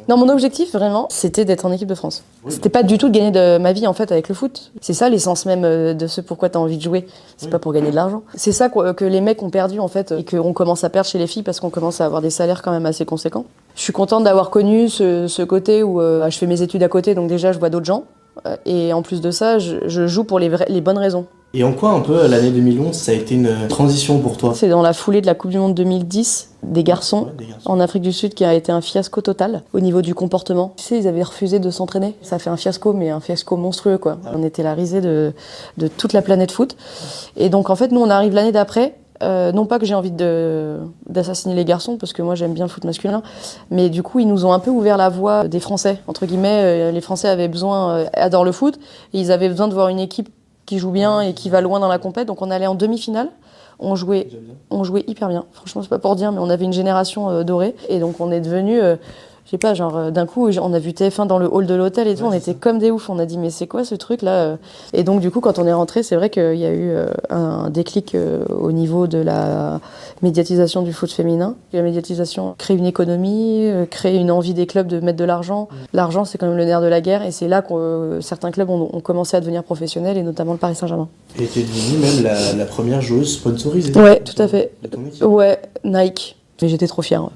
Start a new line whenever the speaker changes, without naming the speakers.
Non, mon objectif vraiment, c'était d'être en équipe de France. C'était pas du tout de gagner de ma vie en fait avec le foot. C'est ça l'essence même de ce pourquoi t'as envie de jouer. C'est pas pour gagner de l'argent. C'est ça que les mecs ont perdu en fait et qu'on commence à perdre chez les filles parce qu'on commence à avoir des salaires quand même assez conséquents. Je suis contente d'avoir connu ce côté où je fais mes études à côté, donc déjà je vois d'autres gens. Et en plus de ça, je joue pour les bonnes raisons.
Et en quoi un peu l'année 2011, ça a été une transition pour toi?
C'est dans la foulée de la Coupe du Monde 2010 des garçons en Afrique du Sud qui a été un fiasco total au niveau du comportement. Tu sais, ils avaient refusé de s'entraîner. Ça fait un fiasco, mais un fiasco monstrueux quoi. On était la risée de toute la planète foot. Et donc en fait, nous on arrive l'année d'après. Non pas que j'ai envie d'assassiner les garçons, parce que moi j'aime bien le foot masculin, mais du coup ils nous ont un peu ouvert la voie des Français, entre guillemets. Les Français avaient besoin, adorent le foot, et ils avaient besoin de voir une équipe qui joue bien et qui va loin dans la compète. Donc on allait en demi-finale, on jouait hyper bien. Franchement c'est pas pour dire, mais on avait une génération dorée, et donc on est devenu... je sais pas, genre d'un coup on a vu TF1 dans le hall de l'hôtel et tout, on était comme des oufs, on a dit mais c'est quoi ce truc là? Et donc du coup quand on est rentré, c'est vrai qu'il y a eu un déclic au niveau de la médiatisation du foot féminin. La médiatisation crée une économie, crée une envie des clubs de mettre de l'argent. L'argent c'est quand même le nerf de la guerre, et c'est là que certains clubs ont commencé à devenir professionnels, et notamment le Paris Saint-Germain.
Et t'es devenue même la première joueuse sponsorisée.
Ouais, tout à fait. Ouais, Nike. Mais j'étais trop fière. Ouais.